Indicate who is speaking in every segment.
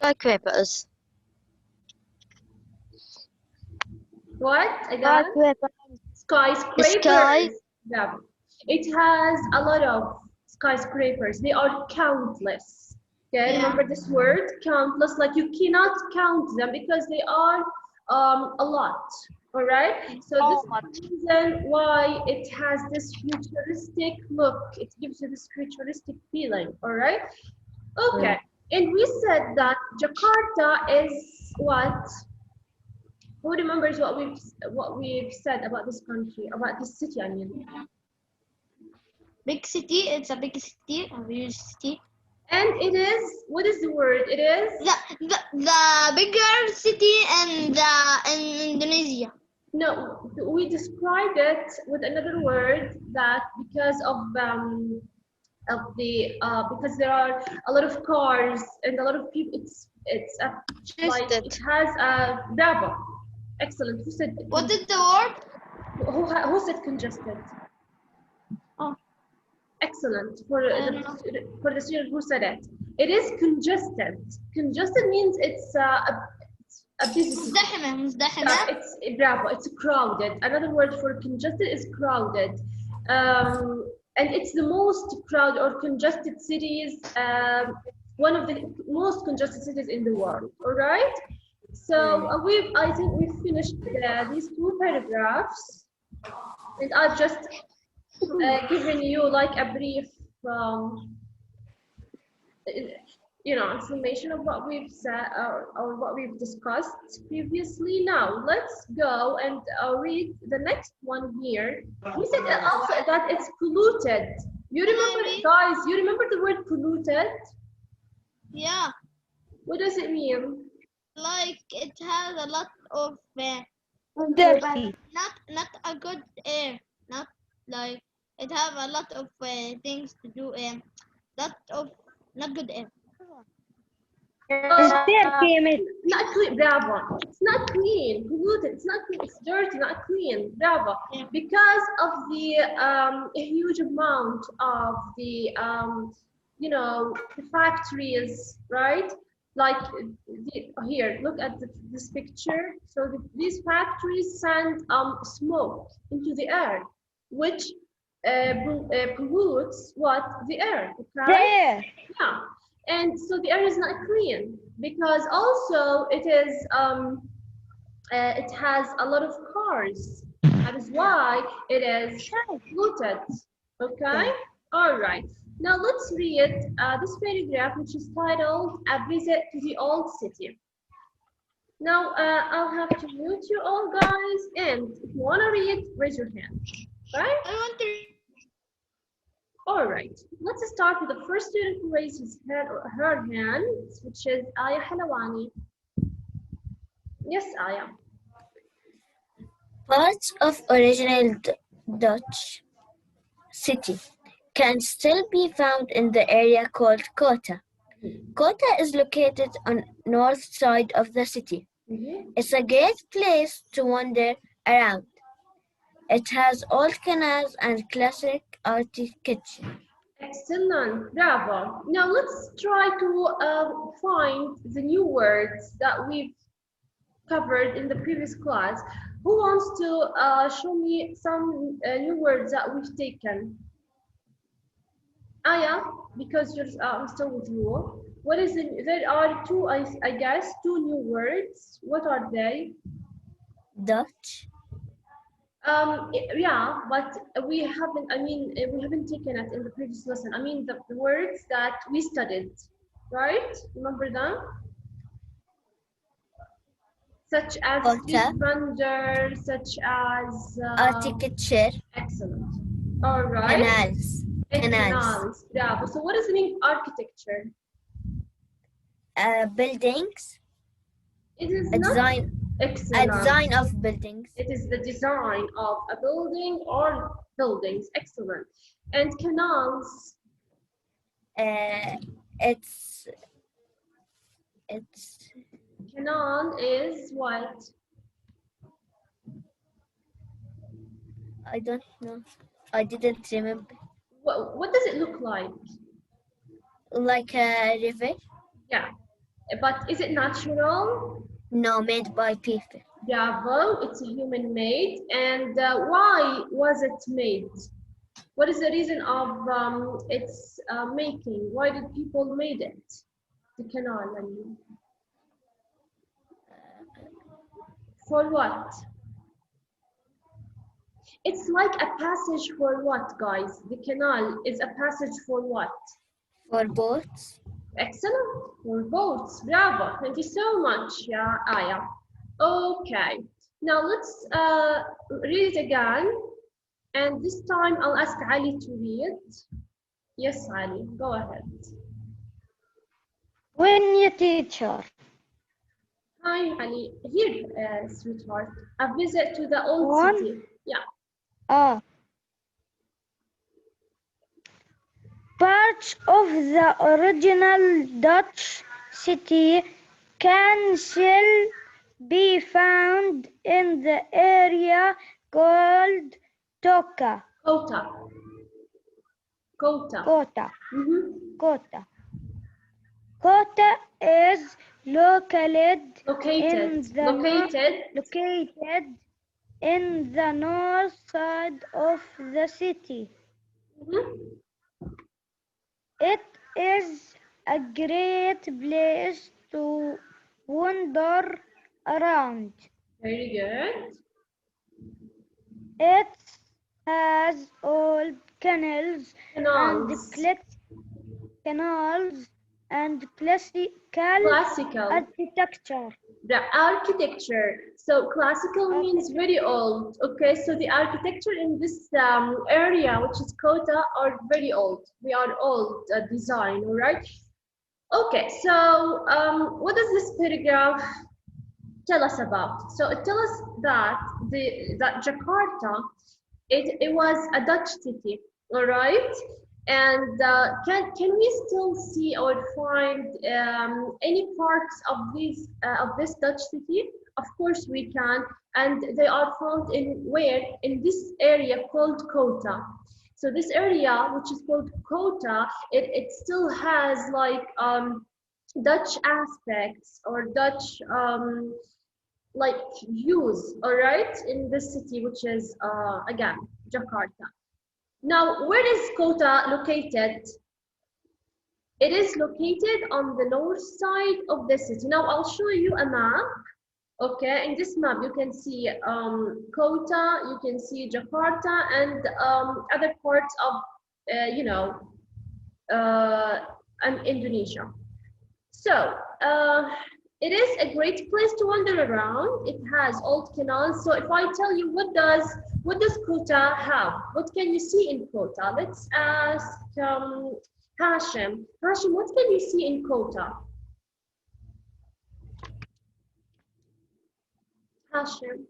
Speaker 1: Skyscrapers.
Speaker 2: What again? Skyscrapers.
Speaker 1: Sky.
Speaker 2: Yeah. It has a lot of skyscrapers. They are countless. Okay, remember this word, countless. Like you cannot count them because they are a lot. All right. So this is the reason why it has this futuristic look. It gives you this futuristic feeling. All right. Okay. And we said that Jakarta is what? Who remembers what we've said about this country, about this city? I mean,
Speaker 3: Big city. It's a big city, a huge city.
Speaker 2: and it is. What is the word? It is
Speaker 3: The bigger city in Indonesia.
Speaker 2: no. We described it with another word that because of the because there are a lot of cars and a lot of people. It's like it has a bravo. Excellent. Who said?
Speaker 3: What is the word?
Speaker 2: Who said congested?
Speaker 3: Oh.
Speaker 2: Excellent for the student who said it. It is congested. Congested means it's a busy.
Speaker 3: مزدحمة.
Speaker 2: It's bravo. It's crowded. Another word for congested is crowded. And it's the most crowded or congested cities. One of the most congested cities in the world. All right. So I think we've finished these two paragraphs, and I've just given you like a brief, information of what we've said or what we've discussed previously. Now let's go and read the next one here. We said also that it's polluted. You remember, guys? You remember the word polluted?
Speaker 3: Yeah.
Speaker 2: What does it mean?
Speaker 3: Like it has a lot of
Speaker 1: Dirty.
Speaker 3: not a good air. Not like it have a lot of things to do. Lot of not good air.
Speaker 1: It's dirty.
Speaker 2: Not clean. Bravo. It's not clean. Polluted. It's not clean. It's dirty. Not clean. Bravo.
Speaker 3: Yeah.
Speaker 2: Because of the huge amount of the the factories, right? Like here, look at this picture. So these factories send smoke into the air, which pollutes what? The air. Okay? Yeah. And so the air is not clean because also it is it has a lot of cars. That is why it is polluted. Okay. All right. Now let's read this paragraph, which is titled "A Visit to the Old City." Now I'll have to mute you all, guys, and if you want to read, raise your hand. Right?
Speaker 3: I want to.
Speaker 2: All right, let's start with the first student who raised his hand or her hand, which is Aya Halawani. Yes, Aya.
Speaker 4: Parts of original Dutch city can still be found in the area called Kota. Kota is located on north side of the city. It's a great place to wander around. It has old canals and classic architecture.
Speaker 2: Excellent, bravo. Now let's try to find the new words that we've covered in the previous class. Who wants to show me some new words that we've taken? Aya, because I'm still with you. What is it? There are two, I guess, two new words. What are they?
Speaker 4: Dutch.
Speaker 2: Yeah, but we haven't. I mean, we haven't taken it in the previous lesson. I mean, the words that we studied, right? Remember them? Such as street vendor, such as
Speaker 4: architecture.
Speaker 2: Excellent. All right.
Speaker 4: Canals.
Speaker 2: Canals. Bravo. So, what does it mean? Architecture.
Speaker 4: Buildings.
Speaker 2: It is
Speaker 4: a design.
Speaker 2: Excellent.
Speaker 4: A design of buildings.
Speaker 2: It is the design of a building or buildings. Excellent. And canals.
Speaker 4: It's
Speaker 2: canal is what?
Speaker 4: I don't know. I didn't remember.
Speaker 2: What does it look like?
Speaker 4: Like a river?
Speaker 2: Yeah. But is it natural?
Speaker 4: No, made by people.
Speaker 2: Bravo, it's human made. And why was it made? What is the reason of its making? Why did people made it? The canal, I mean. For what? It's like a passage for what, guys? The canal is a passage for what?
Speaker 4: For boats.
Speaker 2: Excellent. For boats. Bravo. Thank you so much, yeah, Aya. Okay. Now let's read it again. And this time I'll ask Ali to read. Yes, Ali, go ahead.
Speaker 1: When you teacher.
Speaker 2: Hi, Ali. Here, sweetheart. A visit to the old
Speaker 1: One.
Speaker 2: city. Yeah.
Speaker 1: Parts of the original Dutch city can still be found in the area called Toka.
Speaker 2: Kota. Kota.
Speaker 1: Kota.
Speaker 2: Mhm.
Speaker 1: Kota. Kota is located
Speaker 2: Located.
Speaker 1: in the north side of the city.
Speaker 2: Mhm.
Speaker 1: It is a great place to wander around.
Speaker 2: Very good.
Speaker 1: It has old canals and classical
Speaker 2: Classical.
Speaker 1: architecture.
Speaker 2: The architecture. So classical means very old. Okay, so the architecture in this area, which is Kota, are very old. They are old design, all right? Okay, so what does this paragraph tell us about? So it tells us that that Jakarta, it was a Dutch city, all right? And can we still see or find any parts of this Dutch city? Of course we can, and they are found in where? In this area called Kota. So this area, which is called Kota, it still has like Dutch aspects or Dutch like views, all right, in this city, which is again Jakarta. Now, where is Kota located? It is located on the north side of the city. Now, I'll show you a map. Okay, in this map, you can see Kota, you can see Jakarta, and other parts of, you know, Indonesia. So, it is a great place to wander around. It has old canals. So if I tell you what does Kota have? What can you see in Kota? Let's ask Hashim. Hashim, what can you see in Kota? Hashim.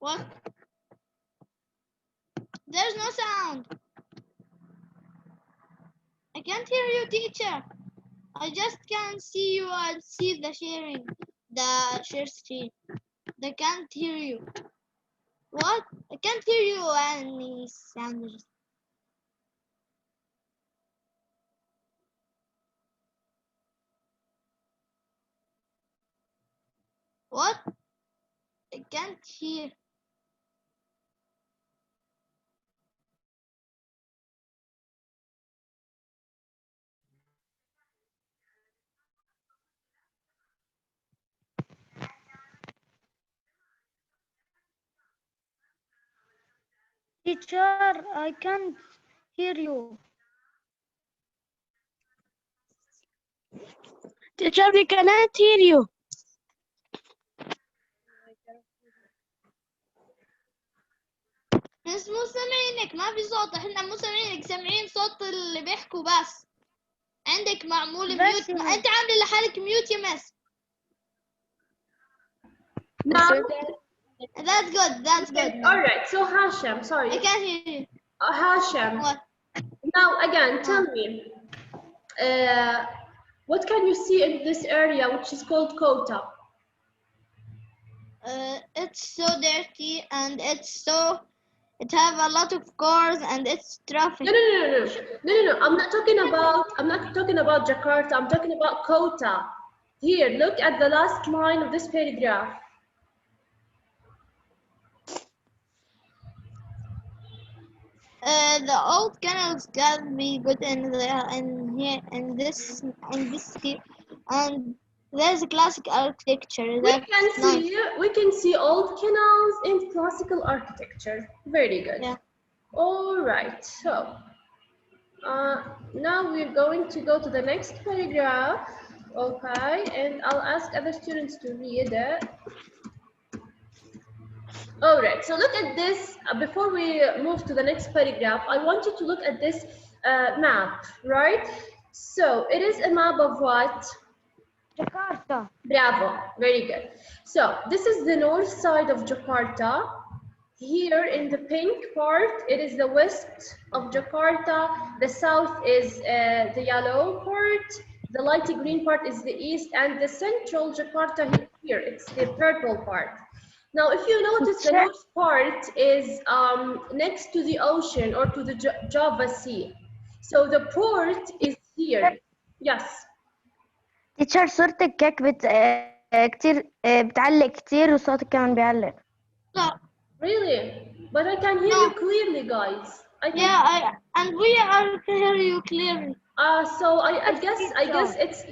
Speaker 3: What? There's no sound. I can't hear you, teacher. I just can't see you and see the share screen. I can't hear you. What? I can't hear you any sound. What? I can't hear.
Speaker 1: Teacher, I can't hear you. Teacher, we cannot hear you.
Speaker 3: بس مو سامعينك، ما في صوت، احنا مو سامعينك، سامعين صوت اللي بيحكوا بس. عندك معمول
Speaker 1: بس
Speaker 3: ميوت،
Speaker 1: يا
Speaker 3: انت عامله لحالك ميوت يا مس.
Speaker 2: Now,
Speaker 3: That's good, that's good.
Speaker 2: all right. So Hashem, sorry,
Speaker 3: I can't hear you.
Speaker 2: Hashem.
Speaker 3: What?
Speaker 2: Now again, tell me, what can you see in this area which is called Kota?
Speaker 3: It's so dirty and it have a lot of cars and it's traffic.
Speaker 2: No. I'm not talking about Jakarta. I'm talking about Kota. Here, look at the last line of this paragraph.
Speaker 3: The old canals can be good in here in this city, and there's a classic architecture.
Speaker 2: We can see old canals and classical architecture. Very good.
Speaker 3: Yeah.
Speaker 2: All right. So now we're going to go to the next paragraph. Okay, and I'll ask other students to read it. All right, so look at this. Before we move to the next paragraph, I want you to look at this map, right? So it is a map of what?
Speaker 1: Jakarta.
Speaker 2: Bravo, very good. So this is the north side of Jakarta. Here in the pink part, it is the west of Jakarta. The south is the yellow part. The lighty green part is the east, and the central Jakarta here, it's the purple part. Now, if you notice, the north part is next to the ocean or to the Java Sea. So the port is here. Yes.
Speaker 1: تيتشر صورتك كيك كتير بتعلق كتير وصوتك كمان بيعلق.
Speaker 3: No.
Speaker 2: Really? But I can hear you clearly, guys.
Speaker 3: And we are to hear you clearly.
Speaker 2: So I guess it's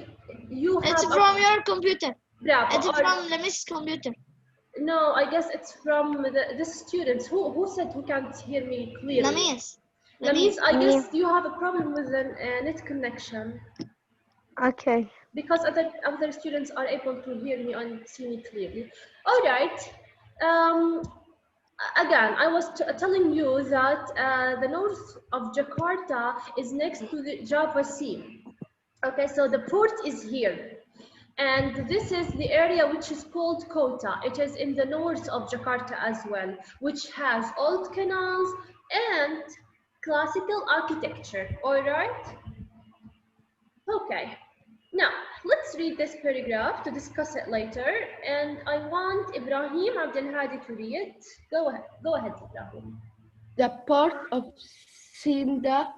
Speaker 2: you have.
Speaker 3: It's from your computer.
Speaker 2: Bravo.
Speaker 3: It's from the Miss computer.
Speaker 2: No, I guess it's from the students. Who said who can't hear me clearly?
Speaker 3: Lamis.
Speaker 2: Lamis, I guess you have a problem with the net connection.
Speaker 1: Okay.
Speaker 2: Because other students are able to hear me and see me clearly. All right. Again, I was telling you that the north of Jakarta is next to the Java Sea. Okay, so the port is here. And this is the area which is called Kota. It is in the north of Jakarta as well, which has old canals and classical architecture. All right? Okay. Now, let's read this paragraph to discuss it later. And I want Ibrahim Abdel Hadi to read. Go ahead, Ibrahim.
Speaker 5: The port of Sunda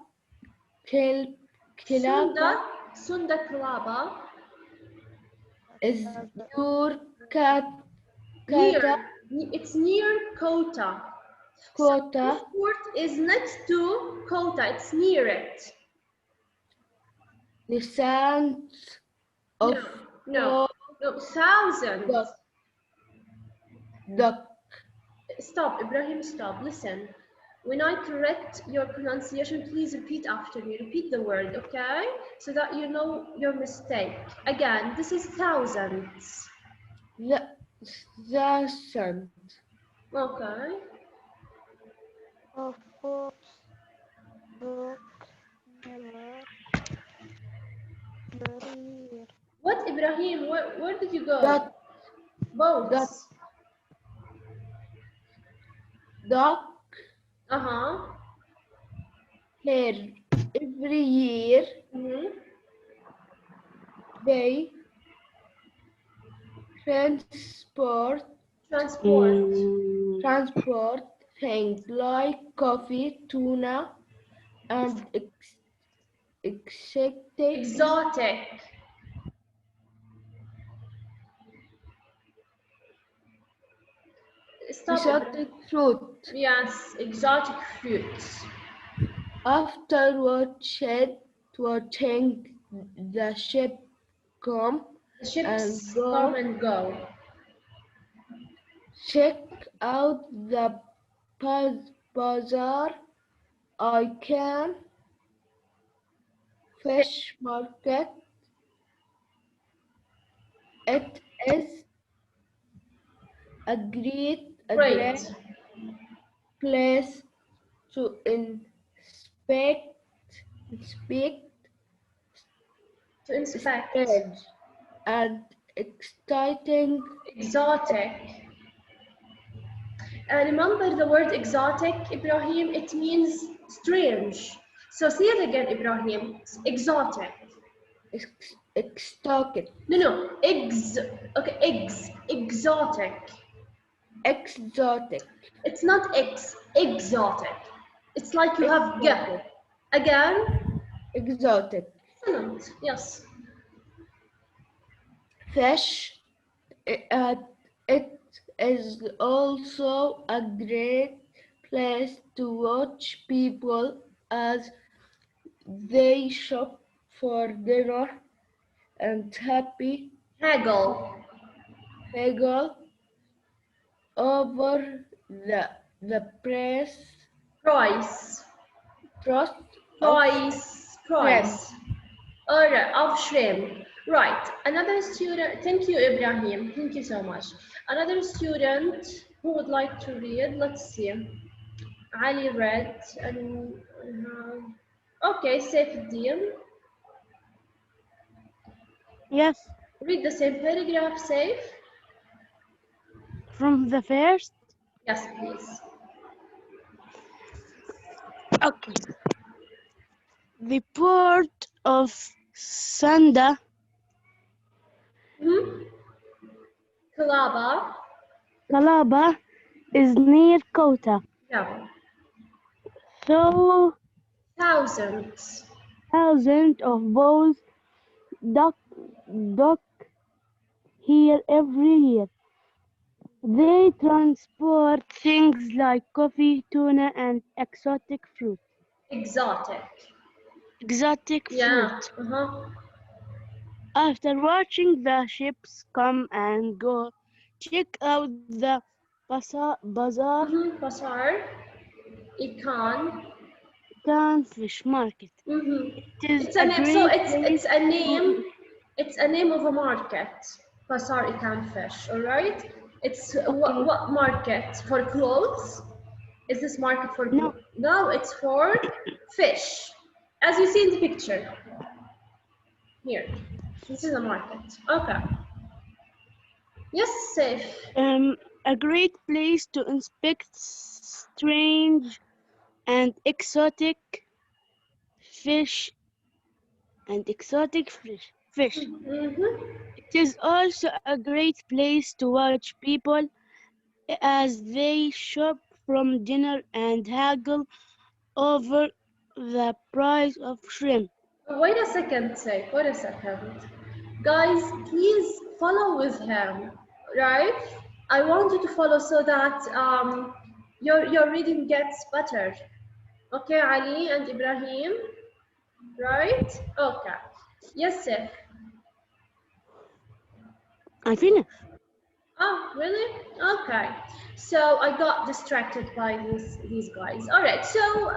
Speaker 2: Sunda Kalaba
Speaker 5: is
Speaker 2: it's near Kota.
Speaker 5: Kota.
Speaker 2: So this port is next to Kota. It's near it.
Speaker 5: The sounds of
Speaker 2: no, thousands. Stop, Ibrahim, stop. Listen. When I correct your pronunciation, please repeat after me. Repeat the word, okay? So that you know your mistake. Again, this is thousands.
Speaker 5: Thousands.
Speaker 2: Okay.
Speaker 1: Of course.
Speaker 2: What, Ibrahim? Where did you go? Boats.
Speaker 5: Duck. Here every year they transport things like coffee, tuna, and
Speaker 2: exotic.
Speaker 5: Exotic fruit.
Speaker 2: Yes, exotic fruits.
Speaker 5: After watching the ship come
Speaker 2: and go.
Speaker 5: Check out the bazaar. I can fish market. It is a great place to inspect
Speaker 2: To inspect.
Speaker 5: strange and exciting
Speaker 2: Exotic. Remember the word exotic, Ibrahim? It means strange. So say it again, Ibrahim. Exotic.
Speaker 5: exotic.
Speaker 2: No. Okay, exotic.
Speaker 5: Exotic.
Speaker 2: It's not exotic. It's like you have
Speaker 5: Exotic.
Speaker 2: again.
Speaker 5: Exotic.
Speaker 2: Excellent. Yes.
Speaker 5: Fish. It is also a great place to watch people as they shop for dinner and
Speaker 2: Haggle.
Speaker 5: haggle over the
Speaker 2: Price.
Speaker 5: price of
Speaker 2: Price.
Speaker 5: shrimp.
Speaker 2: Price. Alright, of shrimp. Right. Another student. Thank you, Ibrahim. Thank you so much. Another student who would like to read. Let's see. Ali read and okay, Saifuddin.
Speaker 1: Yes,
Speaker 2: Read the same paragraph, Saif.
Speaker 1: from the first.
Speaker 2: Yes, please.
Speaker 1: Okay. The port of Sanda,
Speaker 2: Kalaba.
Speaker 1: Kalaba, is near Kota.
Speaker 2: Yeah.
Speaker 1: So
Speaker 2: Thousands.
Speaker 1: thousands of boats dock here every year. They transport things like coffee, tuna, and exotic fruit.
Speaker 2: Exotic.
Speaker 1: Exotic
Speaker 2: Yeah.
Speaker 1: fruit. After watching the ships come and go, check out the bazaar
Speaker 2: Basar. Ikan.
Speaker 1: fish market. It is
Speaker 2: It's
Speaker 1: a
Speaker 2: a name. So
Speaker 1: great
Speaker 2: it's
Speaker 1: place
Speaker 2: a name.
Speaker 1: to
Speaker 2: It's a name of a market. Basar Ikan Fish. All right. It's
Speaker 1: okay.
Speaker 2: what market for clothes? Is this market for
Speaker 1: No,
Speaker 2: No, it's for fish. As you see in the picture. Here. This is a market. Okay. Yes, safe.
Speaker 1: a great place to inspect strange and exotic fish fish. It is also a great place to watch people as they shop from dinner and haggle over the price of shrimp.
Speaker 2: Wait a second, safe. Wait a second. Guys, please follow with him, right? I want you to follow so that your reading gets better. Okay, Ali and Ibrahim, right? Okay. Yes, sir.
Speaker 1: I finished.
Speaker 2: Oh, really? Okay. So I got distracted by these guys. All right. So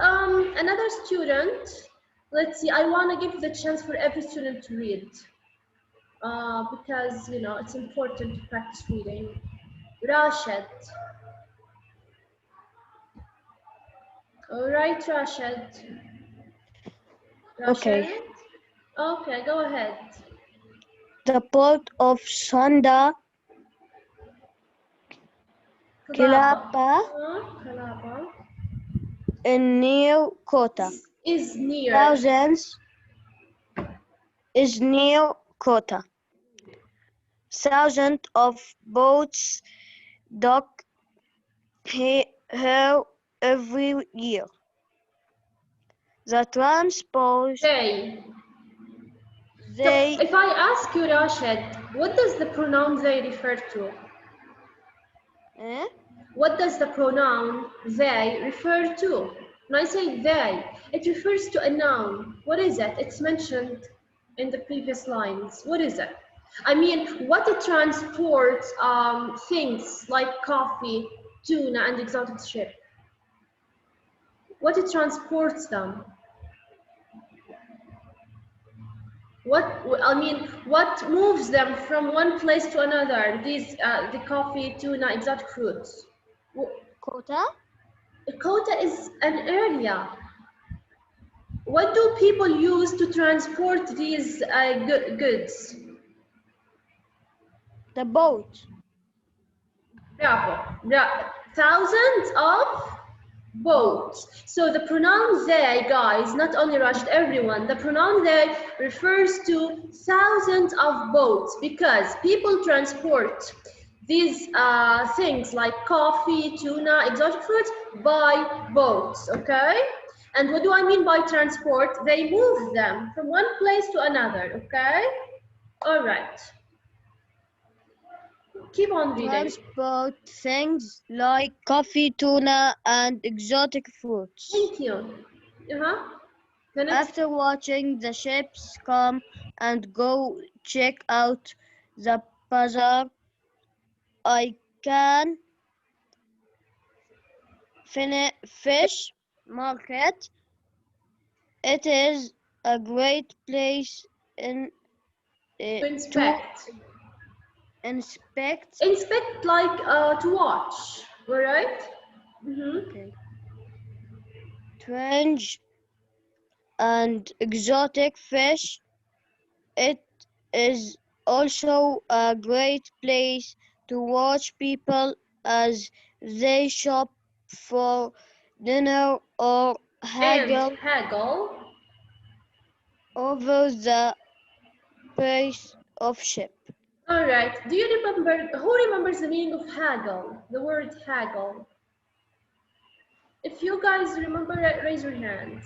Speaker 2: another student. Let's see. I want to give the chance for every student to read because you know it's important to practice reading. Rashid. All right, Rashid.
Speaker 4: Okay.
Speaker 2: Rashid. Okay, go ahead.
Speaker 4: The port of Sanda, Kilapa,
Speaker 2: Kalaba
Speaker 4: in near Kota.
Speaker 2: is near.
Speaker 4: Thousands is near Kota. Thousands of boats dock here every year. The transport
Speaker 2: They. So
Speaker 4: they
Speaker 2: if I ask you, Rashid, what does the pronoun they refer to?
Speaker 4: eh?
Speaker 2: What does the pronoun they refer to? When I say they, it refers to a noun. What is it? It's mentioned in the previous lines. What is it? I mean, what it transports things like coffee, tuna, and exotic ship. What it transports them. What moves them from one place to another? These, the coffee, tuna, exotic fruits.
Speaker 4: Kota?
Speaker 2: A quota is an area. What do people use to transport these goods?
Speaker 1: The boat.
Speaker 2: Bravo. Thousands of boats. So the pronoun they, guys, not only Rashid, everyone, the pronoun they refers to thousands of boats because people transport these things like coffee, tuna, exotic fruits by boats, okay? And what do I mean by transport? They move them from one place to another, okay? All right. Keep on reading.
Speaker 1: Transport things like coffee, tuna, and exotic fruits.
Speaker 2: Thank you. The next.
Speaker 1: After watching the ships come and go, check out the bazaar. I can fish market. It is a great place
Speaker 2: To
Speaker 1: to
Speaker 2: inspect.
Speaker 1: inspect.
Speaker 2: Inspect like to watch, all right?
Speaker 1: Okay. Strange and exotic fish. It is also a great place to watch people as they shop for dinner or
Speaker 2: And
Speaker 1: haggle
Speaker 2: haggle.
Speaker 1: over the price of ship.
Speaker 2: All right. Do you remember, who remembers the meaning of haggle? The word haggle. If you guys remember it, raise your hands.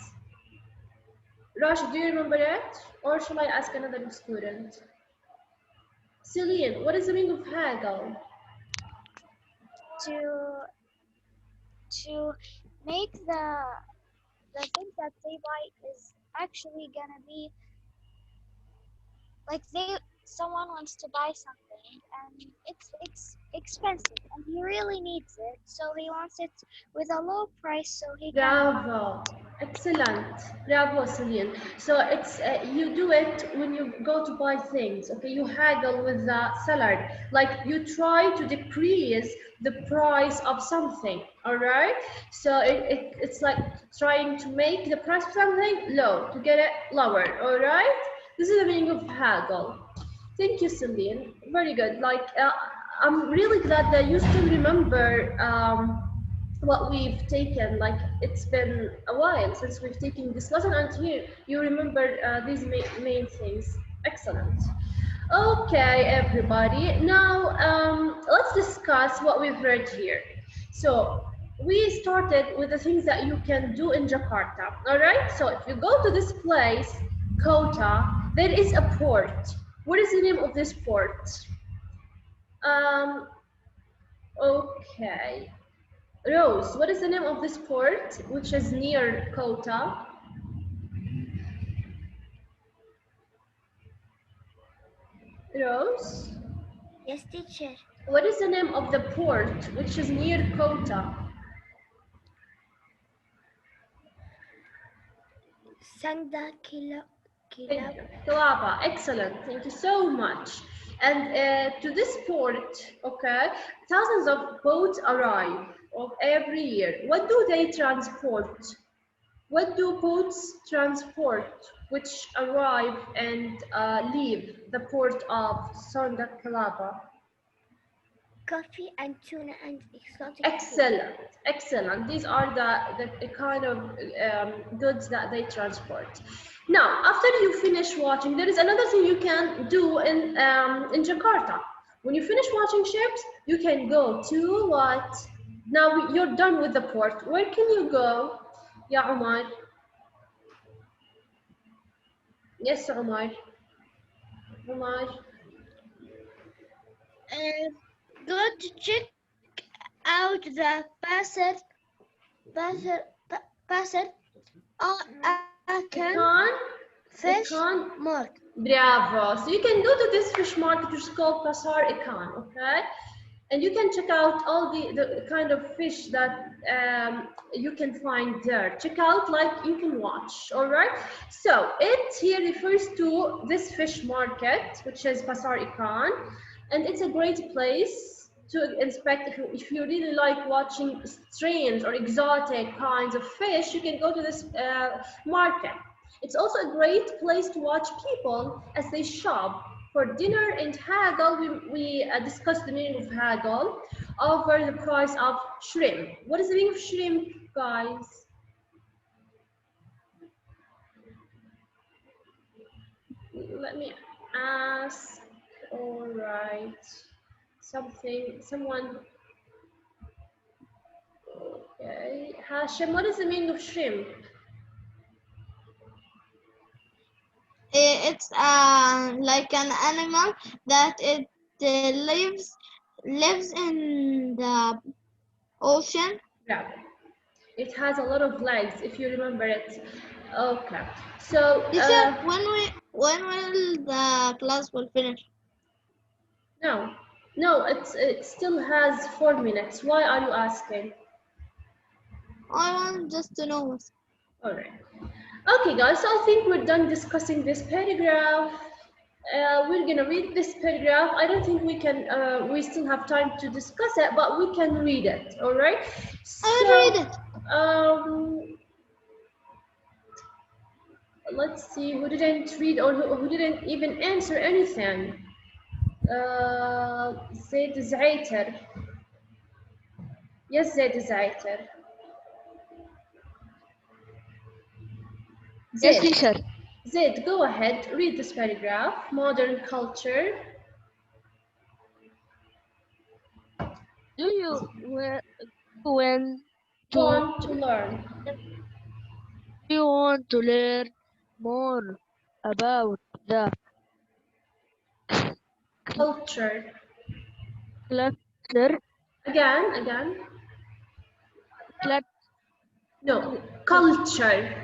Speaker 2: Rashid, do you remember it? Or shall I ask another student? Celine, what is the meaning of haggle?
Speaker 3: To make the things that they buy is actually gonna be like someone wants to buy something and it's expensive and he really needs it, so he wants it with a low price so he can buy
Speaker 2: Bravo.
Speaker 3: it.
Speaker 2: Excellent. Bravo, Celine. So it's you do it when you go to buy things. Okay, you haggle with the seller. Like you try to decrease the price of something. All right. So it's like trying to make the price of something low to get it lower. All right. This is the meaning of haggle. Thank you, Celine. Very good. Like I'm really glad that you still remember. What we've taken, like it's been a while since we've taken this lesson, and you remember these main things. Excellent. Okay, everybody, now let's discuss what we've read here. So we started with the things that you can do in Jakarta. All right, so if you go to this place, Kota, there is a port. What is the name of this port? Okay, Rose, what is the name of this port which is near Kota? Rose?
Speaker 4: Yes, teacher.
Speaker 2: What is the name of the port which is near Kota?
Speaker 4: Sangda
Speaker 2: Kilaba. Excellent. Thank you so much. And to this port, okay, thousands of boats arrive of every year. What do they transport? What do boats transport which arrive and leave the port of Sondakalaba?
Speaker 4: coffee and tuna and exotic
Speaker 2: Excellent, excellent. These are the kind of goods that they transport. Now, after you finish watching, there is another thing you can do in Jakarta. When you finish watching ships, you can go to what? Now you're done with the port. Where can you go? Yeah, Omar. Yes, Omar. Omar.
Speaker 3: Go to check out the passer
Speaker 2: Econ.
Speaker 3: fish
Speaker 2: Econ.
Speaker 3: market.
Speaker 2: Bravo. So you can go to this fish market which is called Pasar Ikan, okay? And you can check out all the kind of fish that you can find there. Check out like you can watch, all right? So it here refers to this fish market, which is Pasar Ikan. And it's a great place to inspect. If you really like watching strange or exotic kinds of fish, you can go to this market. It's also a great place to watch people as they shop. For dinner and haggle, we discussed the meaning of haggle over the price of shrimp. What is the meaning of shrimp, guys? Let me ask. All right. Someone. Okay. Hashim, what is the meaning of shrimp?
Speaker 3: It's like an animal that it lives in the ocean.
Speaker 2: Yeah. It has a lot of legs, if you remember it. Okay. So,
Speaker 3: Teacher, when will the class will finish?
Speaker 2: no. No, it still has 4 minutes. Why are you asking?
Speaker 3: I want just to know.
Speaker 2: All right. Okay, guys, so I think we're done discussing this paragraph. We're gonna read this paragraph. I don't think we can, we still have time to discuss it, but we can read it, all right?
Speaker 3: I'll read it.
Speaker 2: Let's see who didn't read or who didn't even answer anything. Zaid Zaiter. Yes, Zaid Zaiter.
Speaker 5: Yes,
Speaker 2: Zaid.
Speaker 5: teacher.
Speaker 2: Zaid, go ahead, read this paragraph. Modern culture.
Speaker 5: Do you when to
Speaker 2: Want to learn.
Speaker 5: do you want to learn more about the
Speaker 2: Culture.
Speaker 5: cluster
Speaker 2: Again.
Speaker 5: clut-
Speaker 2: No, culture.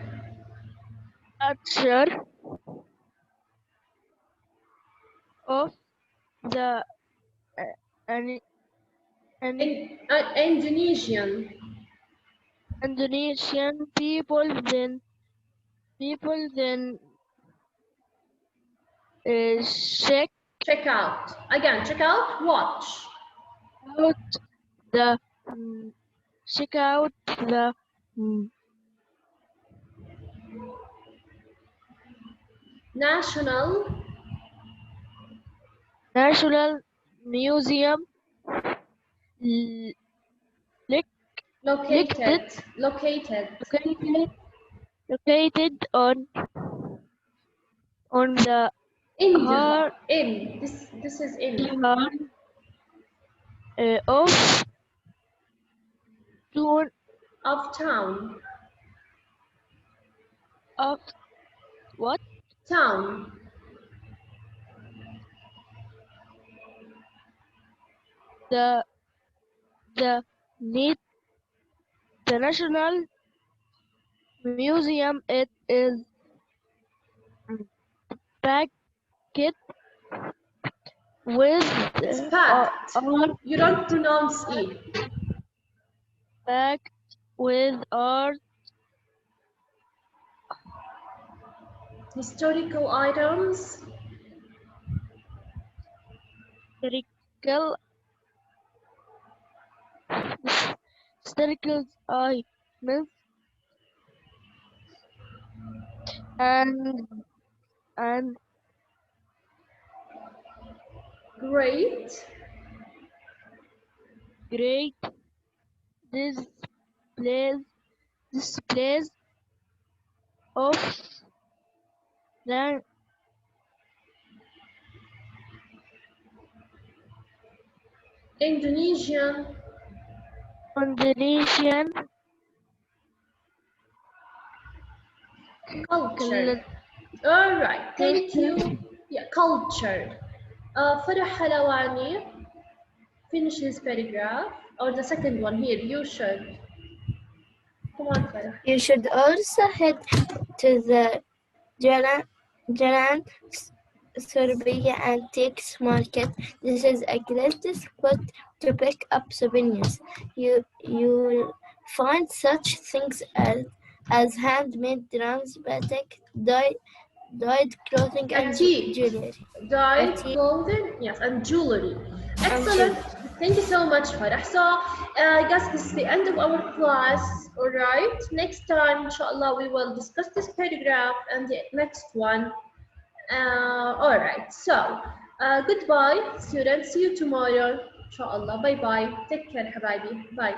Speaker 5: culture of the an,
Speaker 2: Indonesian.
Speaker 5: Indonesian people then check
Speaker 2: Check out. Again, check out. Watch.
Speaker 5: out the mm, check out the mm,
Speaker 2: National.
Speaker 5: National Museum l- lic-
Speaker 2: Located.
Speaker 5: located
Speaker 2: Located.
Speaker 5: located located on the
Speaker 2: In the.
Speaker 5: heart
Speaker 2: In. This is in.
Speaker 5: of town
Speaker 2: Of town.
Speaker 5: of what
Speaker 2: Town.
Speaker 5: the the need the National Museum. It is packed with
Speaker 2: It's packed.
Speaker 5: art,
Speaker 2: You don't pronounce E.
Speaker 5: packed with art,
Speaker 2: Historical items.
Speaker 5: historical historical items, and and
Speaker 2: Great.
Speaker 5: great displays displays of lan-
Speaker 2: Indonesian.
Speaker 5: Indonesian
Speaker 2: Culture. All right. Thank you. Yeah, culture. Farah Halawani. Finish this paragraph. Or the second one here. You should. Come on, Farah.
Speaker 4: You should also head to the Jalan Surabaya Antiques Market. This is a great spot to pick up souvenirs. You'll find such things as handmade drums, batik, dyed clothing, and
Speaker 2: Antique.
Speaker 4: jewelry.
Speaker 2: Dyed
Speaker 4: Antique
Speaker 2: clothing. Yes, and jewelry.
Speaker 4: and
Speaker 2: Excellent.
Speaker 4: jewelry.
Speaker 2: Thank you so much, Farah. So, I guess this is the end of our class. All right. Next time, inshallah, we will discuss this paragraph and the next one. All right. So, goodbye, students. See you tomorrow. Inshallah. Bye bye. Take care, habibi. Bye.